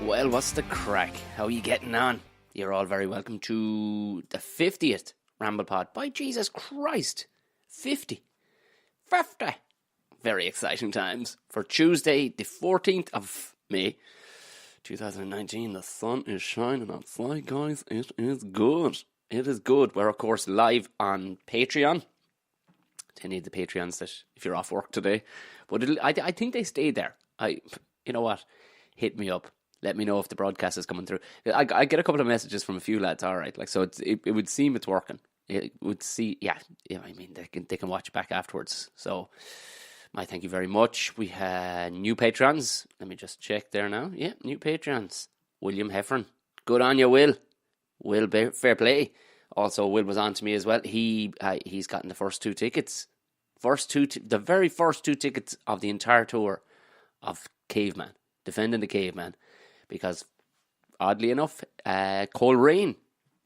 Well, what's the crack? How are you getting on? You're all very welcome to the 50th Ramble Pod. By Jesus Christ, 50. 50. Very exciting times. For Tuesday, the 14th of May, 2019. The sun is shining outside, guys. It is good. It is good. We're, of course, live on Patreon. To need the Patreons that if you're off work today. But I think they stay there. You know what? Hit me up. Let me know if the broadcast is coming through. I get a couple of messages from a few lads. All right, like so, it would seem it's working. It would see, yeah. I mean, they can watch it back afterwards. So, thank you very much. We had new patrons. Let me just check there now. Yeah, new patrons. William Heffern. Good on you, Will. Will, fair play. Also, Will was on to me as well. He's gotten the first two tickets. The very first two tickets of the entire tour of Caveman, Defending the Caveman. Because, oddly enough, Coleraine,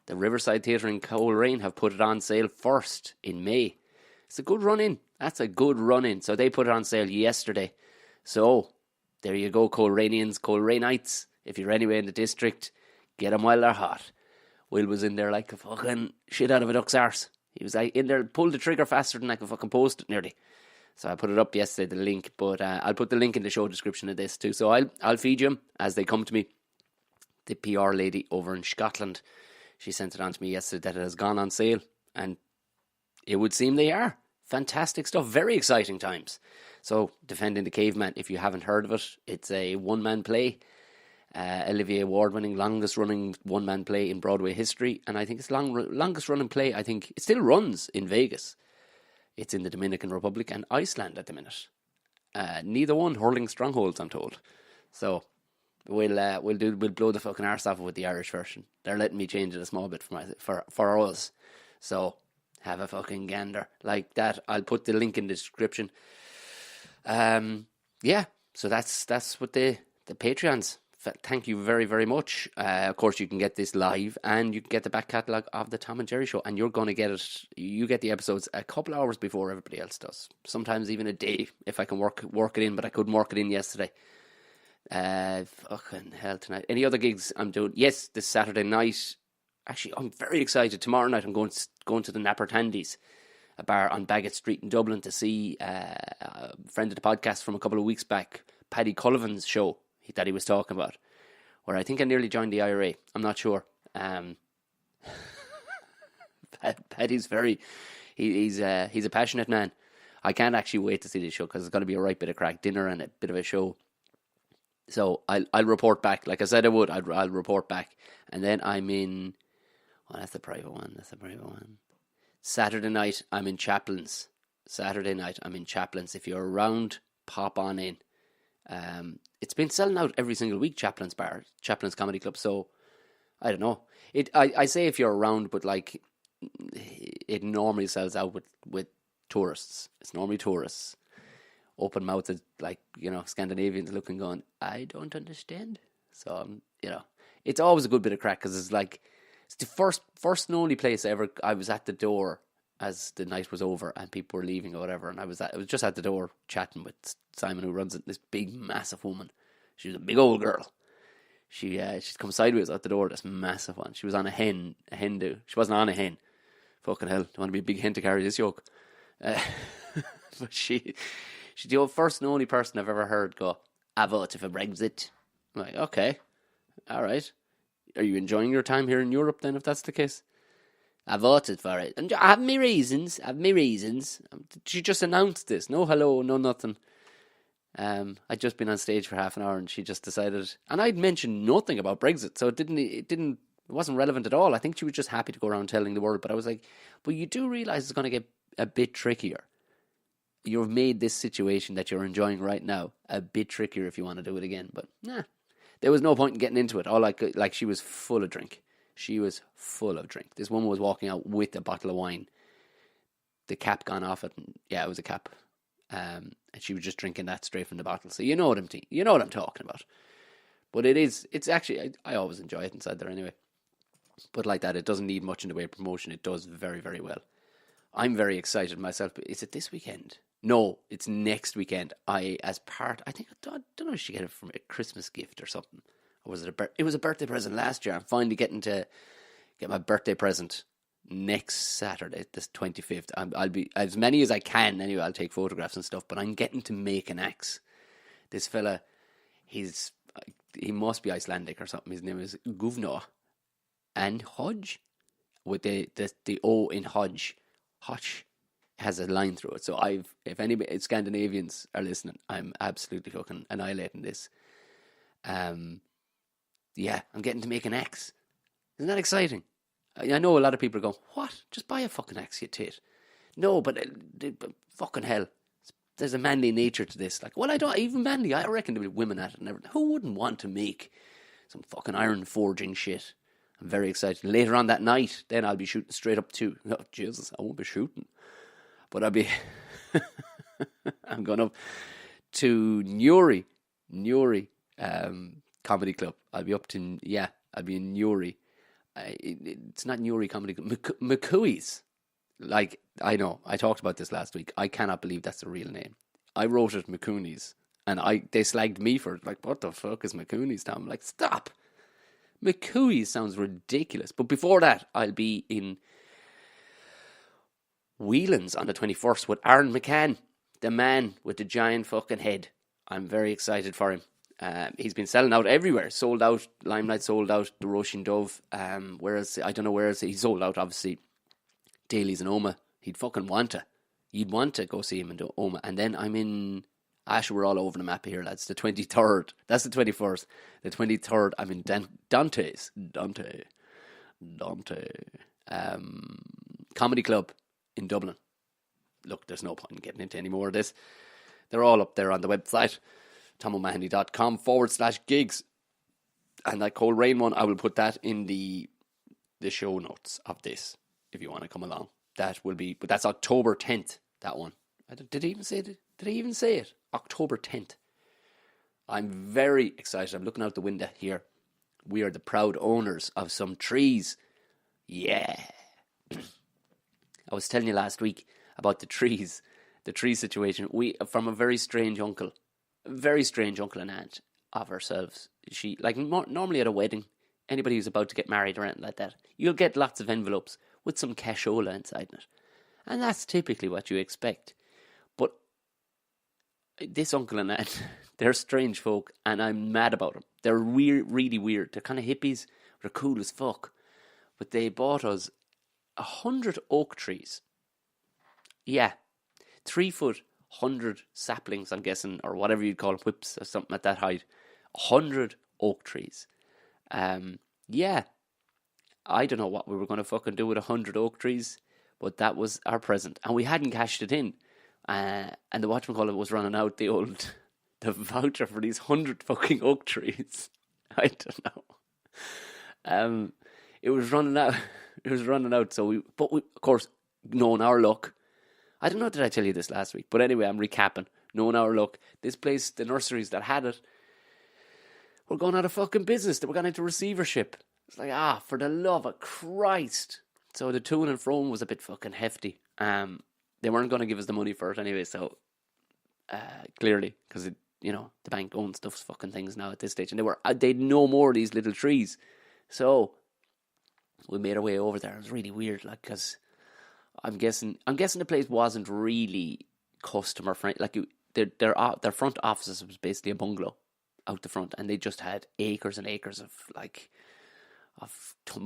the Riverside Theatre in Coleraine, have put it on sale first in May. It's a good run-in. That's a good run-in. So they put it on sale yesterday. So, there you go, Colerainians, Colerainites. If you're anywhere in the district, get them while they're hot. Will was in there like a fucking shit out of a duck's arse. He was like in there, pulled the trigger faster than I could fucking post it nearly. So I put it up yesterday, the link, but I'll put the link in the show description of this too. So I'll feed you them as they come to me. The PR lady over in Scotland, she sent it on to me yesterday that it has gone on sale, and it would seem they are. Fantastic stuff, very exciting times. So Defending the Caveman, if you haven't heard of it, it's a one-man play. Olivier Award-winning, longest-running one-man play in Broadway history, and I think it's longest-running play. I think it still runs in Vegas. It's in the Dominican Republic and Iceland at the minute. Neither one hurling strongholds, I'm told. So we'll blow the fucking arse off it with the Irish version. They're letting me change it a small bit for us. So have a fucking gander like that. I'll put the link in the description. Yeah. So that's what the Patreons. Thank you very, very much. Of course, you can get this live and you can get the back catalogue of the Tom and Jerry show, and you're going to get it. You get the episodes a couple hours before everybody else does. Sometimes even a day if I can work it in, but I couldn't work it in yesterday. Fucking hell tonight. Any other gigs I'm doing? Yes, this Saturday night. Actually, I'm very excited. Tomorrow night I'm going to the Napper Tandies, a bar on Bagot Street in Dublin, to see a friend of the podcast from a couple of weeks back, Paddy Cullivan's show that he was talking about, where I think I nearly joined the IRA. I'm not sure. Paddy's he's a passionate man. I can't actually wait to see this show because it's going to be a right bit of crack, dinner and a bit of a show. So I'll report back. Like I said I would, I'll report back. And then I'm in, that's the private one. Saturday night I'm in Chaplin's. If you're around, pop on in. It's been selling out every single week, Chaplin's Comedy Club. So I don't know. I say if you're around, but like it normally sells out with tourists. It's normally tourists, open mouthed, like, Scandinavians looking, going, I don't understand. So it's always a good bit of crack because it's the first and only place I was at the door as the night was over and people were leaving or whatever, and I was just at the door chatting with Simon, who runs it. This big, massive woman. She was a big old girl. She's come sideways out the door. This massive one. She was on a hen do. She wasn't on a hen. Fucking hell! Do you want to be a big hen to carry this yoke? But she's the first and only person I've ever heard go, "I vote for Brexit." I'm like, okay, all right. Are you enjoying your time here in Europe then, if that's the case? I voted for it. And I have my reasons. She just announced this. No hello, no nothing. I'd just been on stage for half an hour and she just decided, and I'd mentioned nothing about Brexit, so it wasn't relevant at all. I think she was just happy to go around telling the world, but I was like, but you do realise it's going to get a bit trickier. You've made this situation that you're enjoying right now a bit trickier if you want to do it again. But nah, there was no point in getting into it. All she was full of drink. This woman was walking out with a bottle of wine. The cap gone off it. And, yeah, it was a cap. And she was just drinking that straight from the bottle. So you know what I'm talking about. But it's actually, I always enjoy it inside there anyway. But like that, it doesn't need much in the way of promotion. It does very, very well. I'm very excited myself. Is it this weekend? No, it's next weekend. I don't know if she get it from a Christmas gift or something. Or was it it was a birthday present last year. I'm finally getting to get my birthday present next Saturday, this 25th. I'll be, as many as I can anyway, I'll take photographs and stuff, but I'm getting to make an axe. This fella, he must be Icelandic or something. His name is Guvnor and Hodge, with the O in Hodge has a line through it. So if any Scandinavians are listening, I'm absolutely fucking annihilating this. Yeah, I'm getting to make an axe. Isn't that exciting? I know a lot of people are going, what? Just buy a fucking axe, you tit. No, but fucking hell. There's a manly nature to this. Like, well, I don't, even manly, I reckon there'll be women at it and everything. Who wouldn't want to make some fucking iron forging shit? I'm very excited. Later on that night, then I'll be shooting straight up to, oh, Jesus, I won't be shooting. But I'll be, I'm going up to Newry Comedy Club. I'll be up to, I'll be in Newry. It's not Newry Comedy Club, McCooey's. Like, I know, I talked about this last week. I cannot believe that's the real name. I wrote it McCooney's, and they slagged me for it. Like, what the fuck is McCooney's, Tom? I'm like, stop. McCooey's sounds ridiculous. But before that, I'll be in Whelan's on the 21st with Aaron McCann, the man with the giant fucking head. I'm very excited for him. He's been selling out everywhere. Sold out. Limelight sold out. The Roisin Dove. Whereas, I don't know where else. He sold out, obviously. Daly's in Oma. He'd fucking want to. You'd want to go see him in Oma. And then I'm in... we're all over the map here, lads. The 23rd. That's the 21st. The 23rd, I'm in Dante's. Dante. Comedy Club in Dublin. Look, there's no point in getting into any more of this. They're all up there on the website. TomO'Mahony.com/gigs. And that Cold Rain one, I will put that in the show notes of this, if you want to come along. That will be, but that's October 10th, that one. Did he even say it? Did he even say it? October 10th. I'm very excited. I'm looking out the window here. We are the proud owners of some trees. Yeah. I was telling you last week about the tree situation. We, from a very strange uncle and aunt of ourselves. She, like, normally at a wedding, anybody who's about to get married or anything like that, you'll get lots of envelopes with some cashola inside it. And that's typically what you expect. But this uncle and aunt, they're strange folk, and I'm mad about them. They're really weird. They're kind of hippies. They're cool as fuck. But they bought us 100 oak trees. Yeah. 3 foot, 100 saplings, I'm guessing, or whatever you'd call them, whips or something at that height. 100 oak trees. Yeah. I don't know what we were going to fucking do with 100 oak trees, but that was our present. And we hadn't cashed it in. And the whatchamacallit was running out the voucher for these 100 fucking oak trees. I don't know. It was running out. So we, of course, knowing our luck, I don't know, did I tell you this last week? But anyway, I'm recapping. Knowing our luck, this place, the nurseries that had it, were going out of fucking business. They were going into receivership. It's like, for the love of Christ. So the to and fro was a bit fucking hefty. They weren't going to give us the money for it anyway, so clearly, because the bank owns those fucking things now at this stage, and they'd no more of these little trees. So we made our way over there. It was really weird, like, because I'm guessing the place wasn't really customer friendly. Like, their front offices was basically a bungalow out the front, and they just had acres and acres of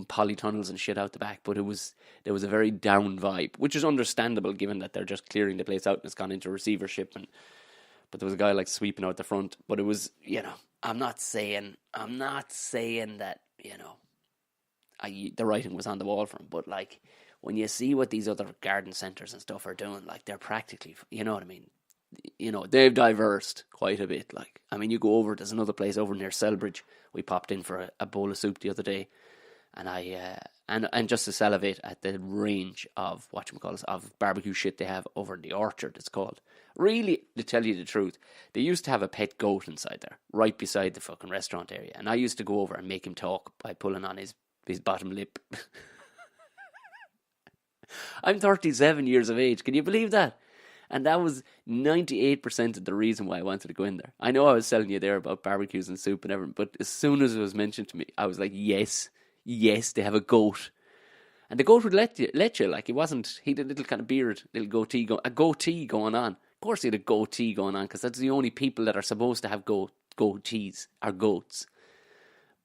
polytunnels and shit out the back. But there was a very down vibe, which is understandable given that they're just clearing the place out and it's gone into receivership. But there was a guy like sweeping out the front. But it was, I'm not saying that the writing was on the wall for him. But like, when you see what these other garden centres and stuff are doing, like, they're practically, you know what I mean? They've diversed quite a bit. Like, I mean, you go over, there's another place over near Selbridge. We popped in for a bowl of soup the other day, and and just to salivate at the range of of barbecue shit they have over in the Orchard, it's called. Really, to tell you the truth, they used to have a pet goat inside there, right beside the fucking restaurant area, and I used to go over and make him talk by pulling on his bottom lip. I'm 37 years of age. Can you believe that? And that was 98% of the reason why I wanted to go in there. I know I was telling you there about barbecues and soup and everything, but as soon as it was mentioned to me, I was like, yes, they have a goat. And the goat would let you, like, he had a little kind of beard, little goatee, a goatee going on. Of course he had a goatee going on, because that's the only people that are supposed to have goatees, are goats.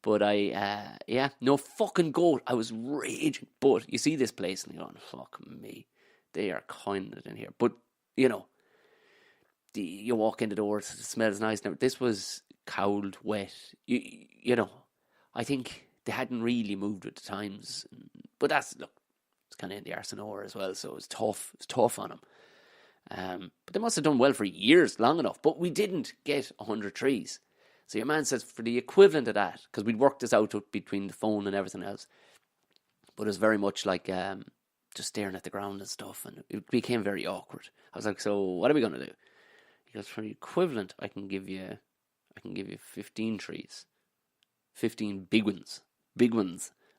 But no fucking goat. I was raging. But you see this place and you're going, fuck me. They are kind in here. But, you know, you walk in the doors, it smells nice. Now, this was cold, wet. You know, I think they hadn't really moved with the times. But it's kind of in the arsenal as well, so it was tough. It was tough on them. But they must have done well for years, long enough. But we didn't get 100 trees. So your man says for the equivalent of that, because we'd worked this out between the phone and everything else, but it was very much like just staring at the ground and stuff, and it became very awkward. I was like, so what are we going to do? He goes, for the equivalent, I can give you 15 trees. 15 big ones.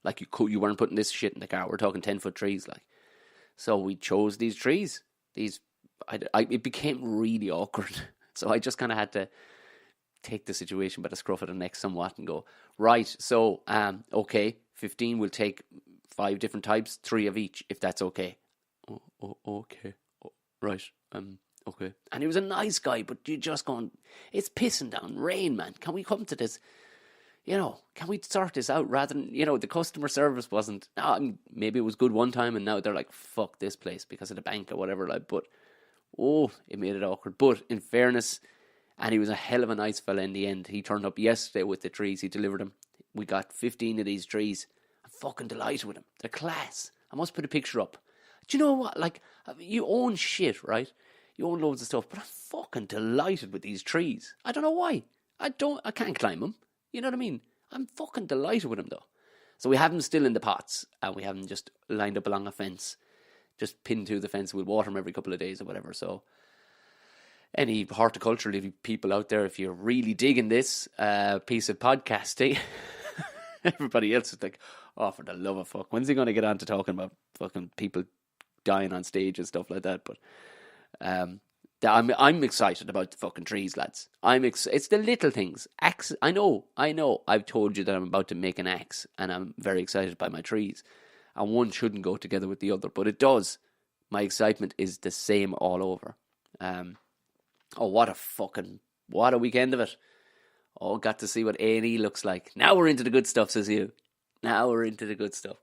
Like you weren't putting this shit in the car. We're talking 10-foot trees, like. So we chose these trees. It became really awkward. So I just kind of had to take the situation by the scruff of the neck somewhat and go, right, so, okay, 15, we'll take 5 different types, 3 of each, if that's okay. Okay. Right, okay. And he was a nice guy, but you just going, it's pissing down rain, man. Can we come to this? You know, can we sort this out rather than, you know, the customer service wasn't, maybe it was good one time and now they're like, fuck this place because of the bank or whatever, like, but, it made it awkward. But in fairness, and he was a hell of a nice fella in the end. He turned up yesterday with the trees. He delivered them. We got 15 of these trees. I'm fucking delighted with them. They're class. I must put a picture up. Do you know what? Like, you own shit, right? You own loads of stuff, but I'm fucking delighted with these trees. I don't know why. I can't climb them. You know what I mean? I'm fucking delighted with them, though. So we have them still in the pots, and we have them just lined up along a fence. Just pinned to the fence. We'll water them every couple of days or whatever, so... Any horticultural people out there, if you're really digging this piece of podcasting, everybody else is like, oh, for the love of fuck, when's he going to get on to talking about fucking people dying on stage and stuff like that? But I'm excited about the fucking trees, lads. It's the little things. Axe. I know. I've told you that I'm about to make an axe, and I'm very excited by my trees. And one shouldn't go together with the other, but it does. My excitement is the same all over. Oh, what a weekend of it. Oh, got to see what A&E looks like. Now we're into the good stuff, says you. Now we're into the good stuff.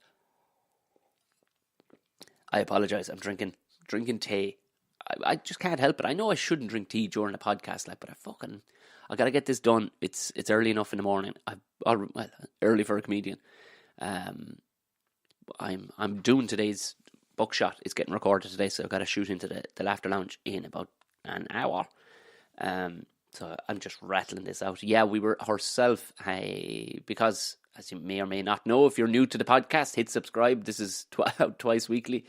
I apologise, I'm drinking tea. I just can't help it. I know I shouldn't drink tea during a podcast, like, but I gotta get this done. It's early enough in the morning. Early for a comedian. I'm doing today's buckshot. It's getting recorded today, so I've got to shoot into the Laughter Lounge in about an hour. So I'm just rattling this out. Yeah, we were herself, because as you may or may not know, if you're new to the podcast, hit subscribe. This is out twice weekly.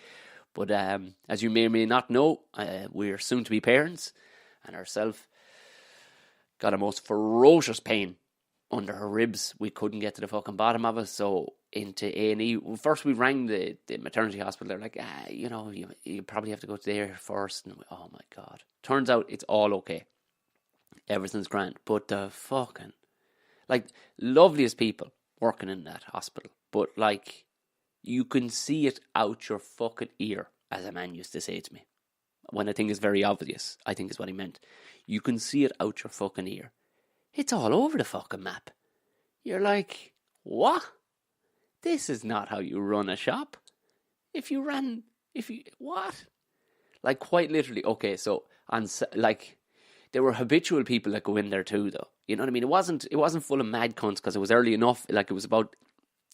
But as you may or may not know, we're soon to be parents, and herself got a most ferocious pain under her ribs. We couldn't get to the fucking bottom of it, so into A&E. First we rang the maternity hospital. They're like, you probably have to go to there first. And oh my God. Turns out it's all okay. Everything's grand. But the fucking, like, loveliest people working in that hospital. But, like, you can see it out your fucking ear, as a man used to say to me. When a thing is very obvious, I think is what he meant. You can see it out your fucking ear. It's all over the fucking map. You're like, what? This is not how you run a shop. What? Like, quite literally, okay, so, there were habitual people that go in there too, though. You know what I mean? It wasn't full of mad cunts, because it was early enough, like, it was about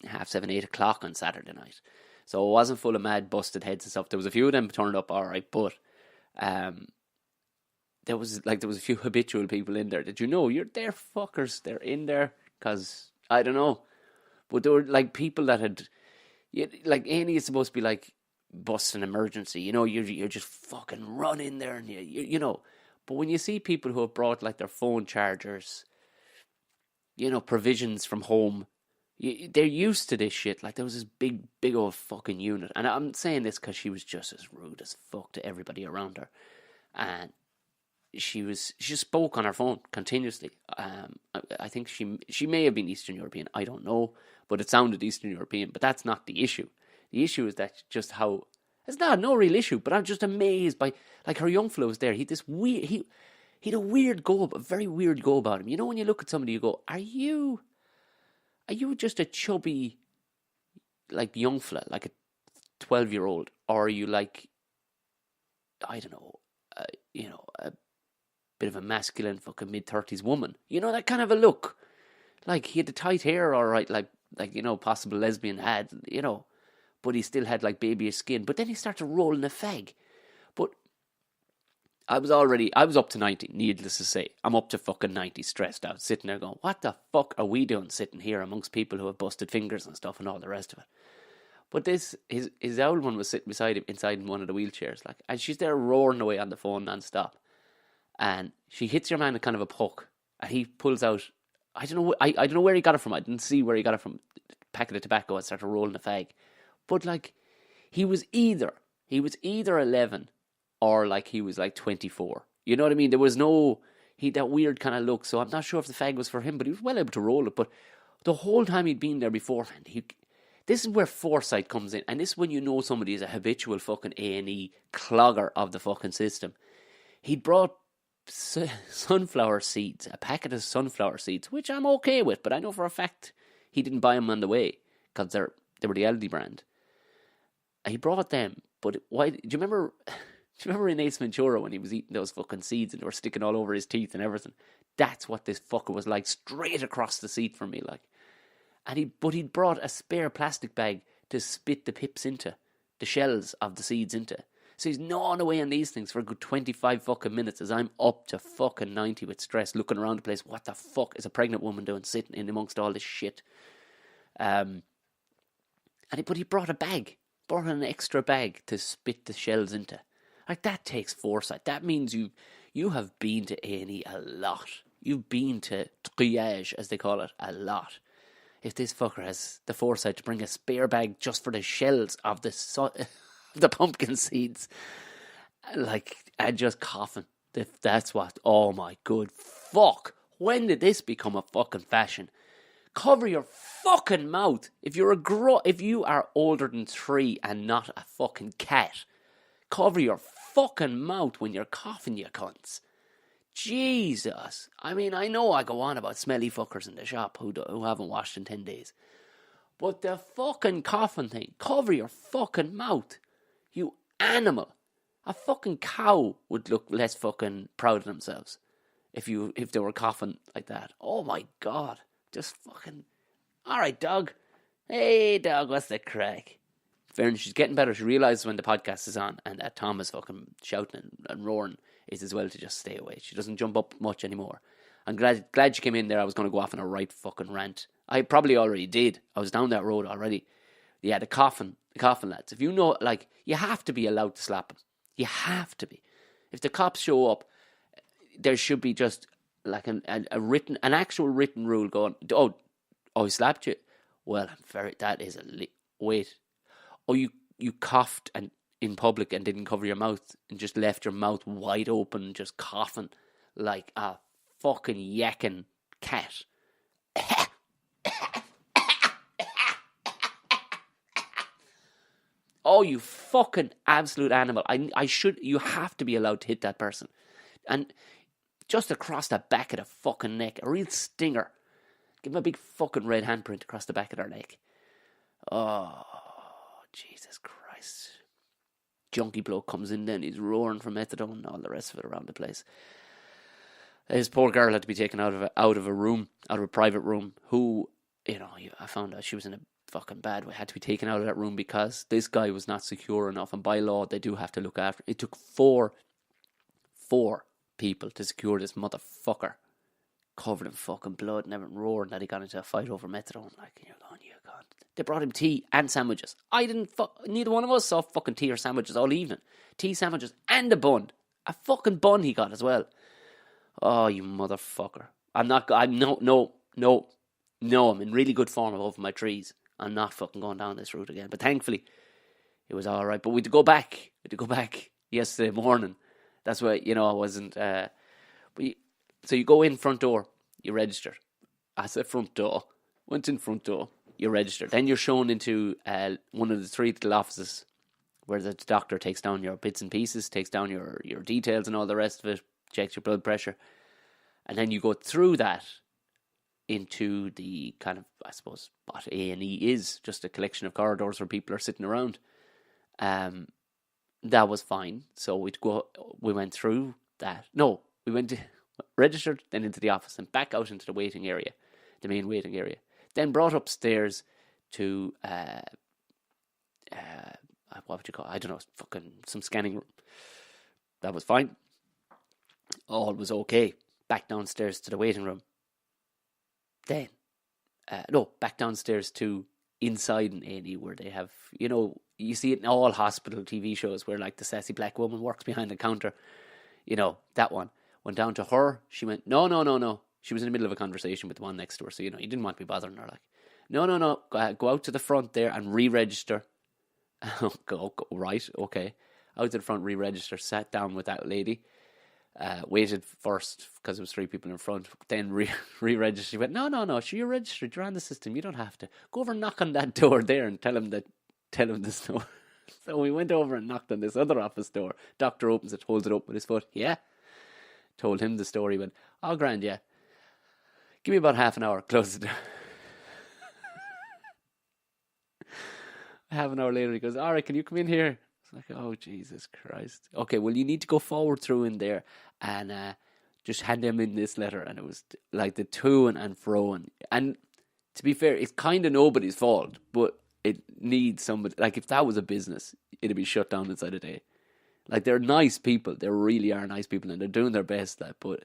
7:30, 8 o'clock on Saturday night. So it wasn't full of mad busted heads and stuff. There was a few of them turned up alright, but, there was a few habitual people in there. Did you know? They're fuckers. They're in there because, I don't know. But there were, like, people that had, like, Annie is supposed to be, like, bust an emergency. You know, you're just fucking run in there and you know. But when you see people who have brought, like, their phone chargers, you know, provisions from home, they're used to this shit. Like, there was this big old fucking unit. And I'm saying this because she was just as rude as fuck to everybody around her. and she just spoke on her phone continuously. I think she may have been Eastern European. I don't know, but it sounded Eastern European. But that's not the issue. The issue is that just how it's not no real issue. But I'm just amazed by like her young fella was there. He had a weird a very weird go about him. You know, when you look at somebody, you go, "Are you just a chubby, like young fella, like a 12-year-old, or are you like, I don't know, a bit of a masculine fucking mid-30s woman? You know, that kind of a look. Like, he had the tight hair, all right, like possible lesbian had, but he still had, like, babyish skin. But then he started rolling a fag. But I was up to 90, needless to say. I'm up to fucking 90, stressed out, sitting there going, what the fuck are we doing sitting here amongst people who have busted fingers and stuff and all the rest of it? But his old one was sitting beside him inside in one of the wheelchairs, like, and she's there roaring away on the phone non-stop. And she hits your man a kind of a puck, and he pulls out, I don't know where he got it from. I didn't see where he got it from. Packet of tobacco and started rolling a fag. But like, he was either 11 or like he was like 24. You know what I mean? There was that weird kind of look. So I'm not sure if the fag was for him, but he was well able to roll it. But the whole time he'd been there beforehand, this is where foresight comes in. And this is when you know somebody is a habitual fucking A&E clogger of the fucking system. He'd brought sunflower seeds, a packet of sunflower seeds, which I'm okay with, but I know for a fact he didn't buy them on the way because they were the Aldi brand. And he brought them, but why? Do you remember in Ace Ventura when he was eating those fucking seeds and they were sticking all over his teeth and everything? That's what this fucker was like, straight across the seat from me, like. And he'd brought a spare plastic bag to spit the pips into, the shells of the seeds into. So he's gnawing away on these things for a good 25 fucking minutes as I'm up to fucking 90 with stress, looking around the place. What the fuck is a pregnant woman doing sitting in amongst all this shit? But he brought an extra bag to spit the shells into. Like, that takes foresight. That means you have been to A&E a lot. You've been to triage, as they call it, a lot. If this fucker has the foresight to bring a spare bag just for the shells of the pumpkin seeds, like, and just coughing. That's what. Oh my good fuck! When did this become a fucking fashion? Cover your fucking mouth if you are older than 3 and not a fucking cat. Cover your fucking mouth when you're coughing, you cunts. Jesus. I mean, I know I go on about smelly fuckers in the shop who haven't washed in 10 days. But the fucking coughing thing, cover your fucking mouth. You animal. A fucking cow would look less fucking proud of themselves if they were coughing like that. Oh my God. Just fucking... Alright, dog. Hey, dog, what's the crack? Fairness, she's getting better. She realises when the podcast is on and that Tom is fucking shouting and roaring is as well to just stay away. She doesn't jump up much anymore. I'm glad she came in there. I was going to go off on a right fucking rant. I probably already did. I was down that road already. Yeah, the coughing lads. If you know, like, you have to be allowed to slap them. You have to be. If the cops show up, there should be just like an actual written rule going, oh, he slapped you? Well, that is wait. Oh, you coughed and in public and didn't cover your mouth and just left your mouth wide open, just coughing like a fucking yakking cat. Oh, you fucking absolute animal. You have to be allowed to hit that person. And just across the back of the fucking neck, a real stinger. Give him a big fucking red handprint across the back of their neck. Oh, Jesus Christ. Junkie bloke comes in then, he's roaring for methadone and all the rest of it around the place. His poor girl had to be taken out of a private room, who, I found out she was in a fucking bad way, had to be taken out of that room because this guy was not secure enough, and by law they do have to look after. It took four people to secure this motherfucker, covered in fucking blood and everything, roaring that he got into a fight over methadone. Like, you're going, you can't. They brought him tea and sandwiches. Neither one of us saw fucking tea or sandwiches all evening. Tea, sandwiches, and a bun. A fucking bun he got as well. Oh, you motherfucker. I'm in really good form over my trees. I'm not fucking going down this route again. But thankfully, it was alright. But we had to go back yesterday morning. That's why, I wasn't, so you go in front door, you register. I said front door, went in front door, you register. Then you're shown into one of the 3 little offices where the doctor takes down your bits and pieces, takes down your details and all the rest of it, checks your blood pressure. And then you go through that into the kind of, I suppose, what A&E is, just a collection of corridors where people are sitting around. That was fine. So we went through that. No, we went to, registered, then into the office and back out into the waiting area, the main waiting area. Then brought upstairs to, what would you call it? I don't know, fucking some scanning room. That was fine. All was okay. Back downstairs to the waiting room. Then, back downstairs to inside an A&E where they have, you see it in all hospital TV shows where like the sassy black woman works behind the counter. That one. Went down to her. She went, no. She was in the middle of a conversation with the one next to her. So, you didn't want to be bothering her. Like, no. Go out to the front there and re-register. Go, right, okay. Out to the front, re-register, sat down with that lady. Waited first because there was 3 people in front. Then re-registered. She went, no. Sure, you're registered. You're on the system. You don't have to. Go over and knock on that door there and tell him the story. So we went over and knocked on this other office door. Doctor opens it, holds it up with his foot. Yeah. Told him the story. Went, oh, grand, yeah. Give me about half an hour. Close the door. Half an hour later, he goes, all right, can you come in here? It's like, oh, Jesus Christ. Okay, well, you need to go forward through in there and just hand him in this letter. And it was like the to and fro. And to be fair, it's kind of nobody's fault, but it needs somebody. Like, if that was a business, it'd be shut down inside a day. Like, they're nice people. They really are nice people, and they're doing their best. But,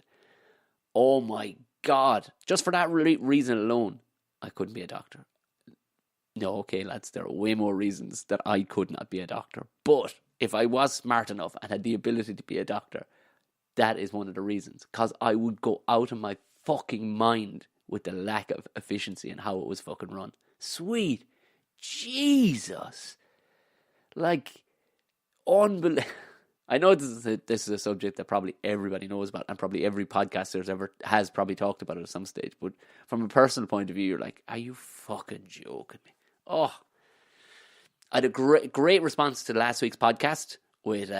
oh my God. Just for that reason alone, I couldn't be a doctor. No, okay, lads, there are way more reasons that I could not be a doctor. But if I was smart enough and had the ability to be a doctor, that is one of the reasons. Because I would go out of my fucking mind with the lack of efficiency and how it was fucking run. Sweet Jesus. Like, unbelievable. I know this is a subject that probably everybody knows about, and probably every podcaster has probably talked about it at some stage. But from a personal point of view, you're like, are you fucking joking me? Oh, I had a great response to last week's podcast with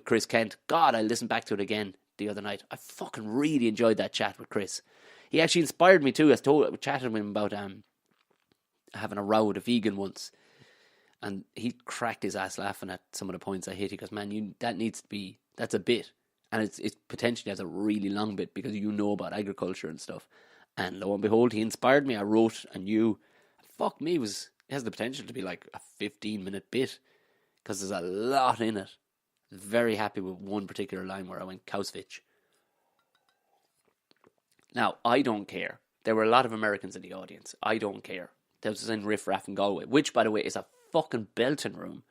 Chris Kent. God, I listened back to it again the other night. I fucking really enjoyed that chat with Chris. He actually inspired me too. I chatted with him about having a row with a vegan once. And he cracked his ass laughing at some of the points I hit. He goes, man, that's a bit. And it potentially has a really long bit because you know about agriculture and stuff. And lo and behold, he inspired me. I wrote a new, fuck me, it has the potential to be like a 15-minute bit because there's a lot in it. Very happy with one particular line where I went, Kausvich. Now, I don't care. There were a lot of Americans in the audience. I don't care. That was in Riff Raff in Galway, which, by the way, is a fucking belting room.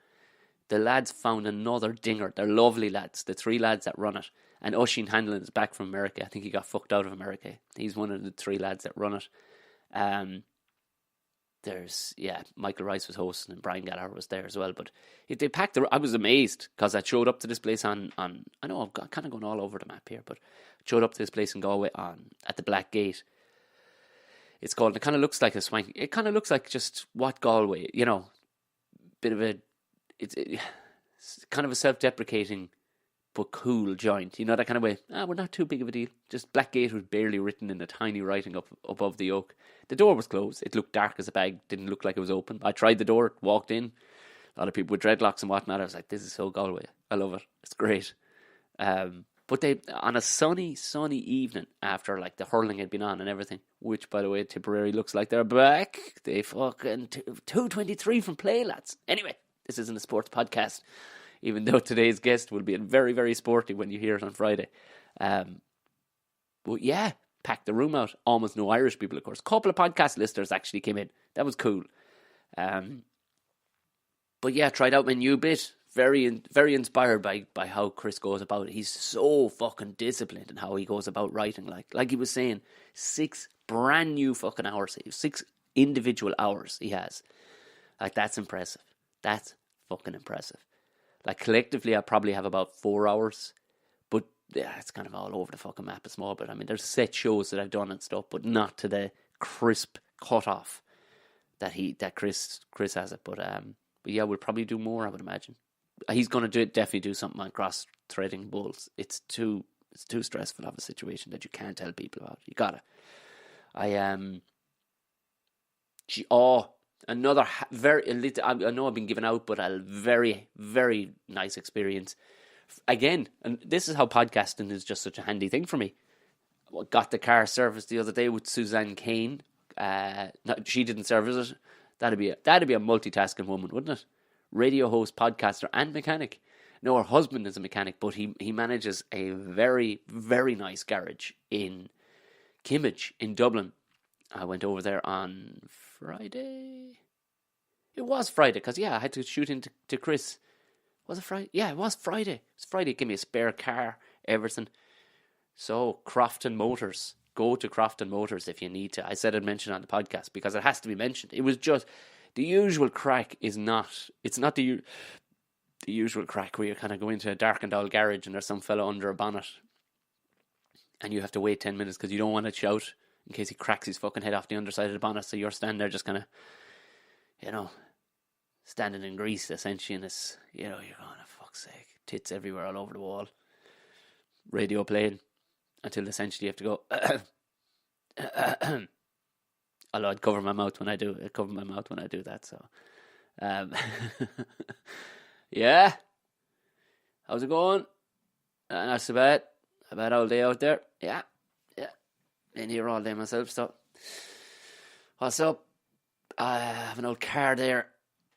The lads found another dinger. They're lovely lads, the 3 lads that run it. And Oisin Hanlon is back from America. I think he got fucked out of America. He's one of the 3 lads that run it. Michael Rice was hosting and Brian Gallagher was there as well. But they packed I was amazed because I showed up to this place on I know I'm kind of going all over the map here, but I showed up to this place in Galway at the Black Gate. It's called, it kind of looks like a swank. It kind of looks like just what Galway, bit of it's kind of a self-deprecating but cool joint. You know, that kind of way. We're not too big of a deal. Just Black Gate was barely written in a tiny writing up above the oak. The door was closed. It looked dark as a bag. Didn't look like it was open. I tried the door, walked in. A lot of people with dreadlocks and whatnot. I was like, this is so Galway. I love it. It's great. But they, on a sunny evening after like the hurling had been on and everything, which by the way, Tipperary looks like they're back. They fucking 2:23 from play, lads. Anyway, this isn't a sports podcast, even though today's guest will be very, very sporty when you hear it on Friday. But yeah, packed the room out. Almost no Irish people, of course. A couple of podcast listeners actually came in. That was cool. But yeah, tried out my new bit. Very, very inspired by how Chris goes about it. He's so fucking disciplined in how he goes about writing. Like he was saying, 6 brand new fucking hours. 6 individual hours he has. Like, that's impressive. That's fucking impressive. Like, collectively, I probably have about 4 hours. But yeah, it's kind of all over the fucking map a small bit. I mean, there's set shows that I've done and stuff, but not to the crisp cut-off that Chris has it. But yeah, we'll probably do more, I would imagine. He's going to definitely do something on cross-threading bulls. It's too stressful of a situation that you can't tell people about. You gotta. Another I know I've been giving out, but a very, very nice experience. Again, and this is how podcasting is just such a handy thing for me. Got the car serviced the other day with Suzanne Kane. She didn't service it. That'd be a multitasking woman, wouldn't it? Radio host, podcaster, and mechanic. No, her husband is a mechanic, but he manages a very, very nice garage in Kimmage in Dublin. I went over there on Friday. It was Friday, because, I had to shoot into Chris. Was it Friday? Yeah, it was Friday. It was Friday. Give me a spare car, everything. So, Crofton Motors. Go to Crofton Motors if you need to. I said I'd mention it on the podcast because it has to be mentioned. It was just, the usual crack it's not the usual crack where you kind of go into a darkened old garage and there's some fella under a bonnet and you have to wait 10 minutes because you don't want to shout in case he cracks his fucking head off the underside of the bonnet. So you're standing there just kind of, standing in grease essentially, and it's, you're going, oh, fuck's sake, tits everywhere all over the wall, radio playing, until essentially you have to go although I'd cover my mouth when I do that, so yeah, how's it going? That's a bad all day out there. Yeah, been here all day myself, so what's up? I have an old car there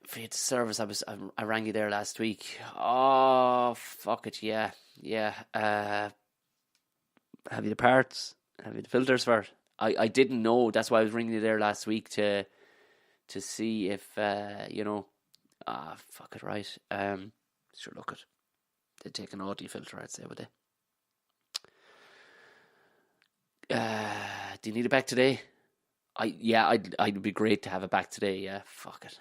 for you to service. I rang you there last week. Oh, fuck it, yeah. Have you the parts? Have you the filters for it? I didn't know. That's why I was ringing you there last week to see if fuck it, right. Sure, look it. They'd take an Audi filter, I'd say, would they? Do you need it back today? I'd be great to have it back today. Yeah, fuck it.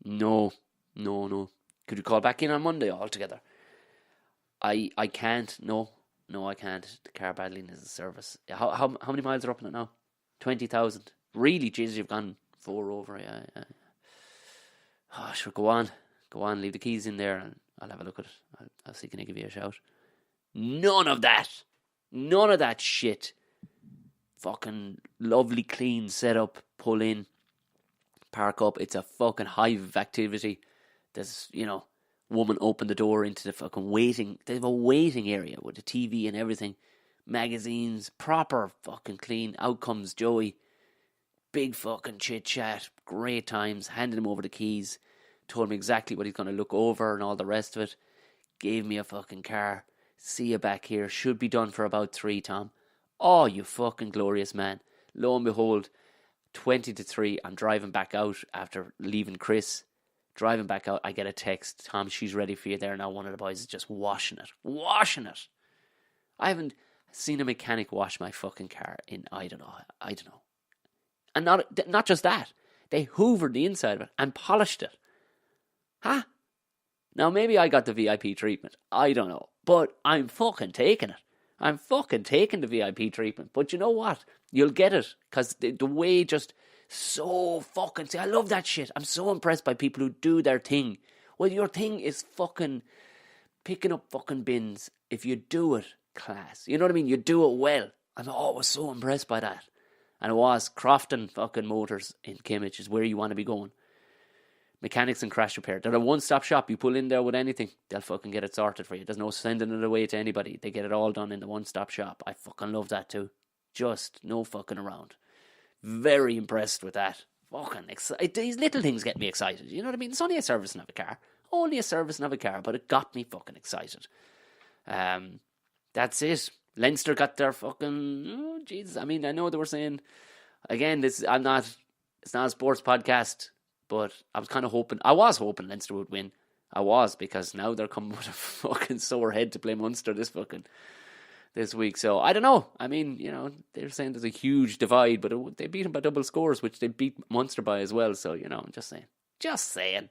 No. Could you call back in on Monday altogether? I can't. No, I can't. The car badly needs a service. How many miles are up in it now? 20,000. Really, Jesus, you've gone 4 over. Yeah. Oh, sure, go on. Leave the keys in there, and I'll have a look at it. I'll see, can I give you a shout? None of that shit. Fucking lovely, clean setup. Pull in, park up. It's a fucking hive of activity. There's, woman opened the door into the fucking waiting. They have a waiting area with the TV and everything. Magazines, proper fucking clean. Out comes Joey. Big fucking chit chat. Great times. Handed him over the keys. Told me exactly what he's going to look over and all the rest of it. Gave me a fucking car. See you back here. Should be done for about 3, Tom. Oh, you fucking glorious man. Lo and behold, 20 to 3, I'm driving back out after leaving Chris. Driving back out, I get a text. Tom, she's ready for you there now. One of the boys is just washing it. I haven't seen a mechanic wash my fucking car in, I don't know. And not just that. They hoovered the inside of it and polished it. Huh? Now, maybe I got the VIP treatment. I don't know. But I'm fucking taking it. I'm fucking taking the VIP treatment. But you know what? You'll get it. Because the way just... so fucking... See, I love that shit. I'm so impressed by people who do their thing. Well, your thing is fucking picking up fucking bins. If you do it, class. You know what I mean? You do it well. I'm always so impressed by that. And it was Crofton fucking Motors in Kimmage is where you want to be going. Mechanics and crash repair. They're a one-stop shop. You pull in there with anything, they'll fucking get it sorted for you. There's no sending it away to anybody. They get it all done in the one-stop shop. I fucking love that too. Just no fucking around. Very impressed with that. Fucking excited. These little things get me excited. You know what I mean? It's only a servicing of a car. But it got me fucking excited. That's it. Leinster got their fucking... Oh, Jesus. I mean, I know they were saying... Again, it's not a sports podcast, but I was hoping Leinster would win. Because now they're coming with a fucking sore head to play Munster this week. So, I don't know. I mean, they're saying there's a huge divide, but they beat them by double scores, which they beat Munster by as well. So, I'm just saying.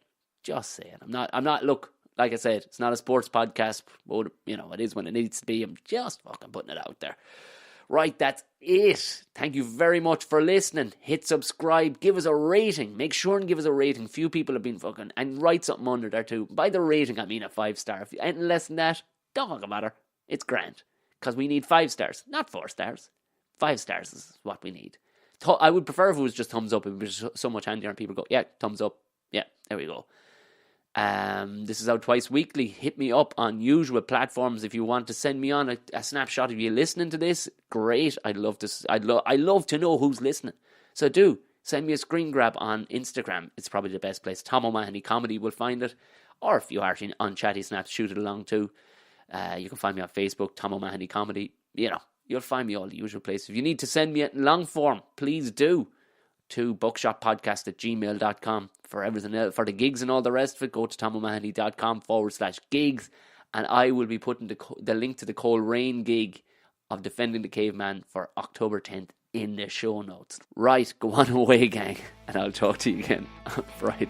I'm not, look, Like I said, it's not a sports podcast, but, it is when it needs to be. I'm just fucking putting it out there. Right, that's it. Thank you very much for listening. Hit subscribe. Give us a rating. Make sure and give us a rating. Few people have been fucking... And write something under there too. By the rating, I mean a 5-star. If anything less than that, don't fucking matter. It's grand. Because we need 5 stars, not 4 stars. 5 stars is what we need. I would prefer if it was just thumbs up. It would be so much handier and people go, yeah, thumbs up. Yeah, there we go. This is out twice weekly. Hit me up on usual platforms if you want to send me on a snapshot of you listening to this. Great. I'd love to know who's listening. So do send me a screen grab on Instagram. It's probably the best place. Tom O'Mahony Comedy will find it. Or if you are on Chatty Snaps, shoot it along too. You can find me on Facebook, Tom O'Mahony Comedy. You'll find me all the usual places. If you need to send me it in long form, please do. To buckshotpodcast@gmail.com for everything else, for the gigs and all the rest of it. Go to tomomahony.com/gigs, and I will be putting the link to the Coleraine gig of Defending the Caveman for October 10th in the show notes. Right, go on away, gang, and I'll talk to you again on Friday.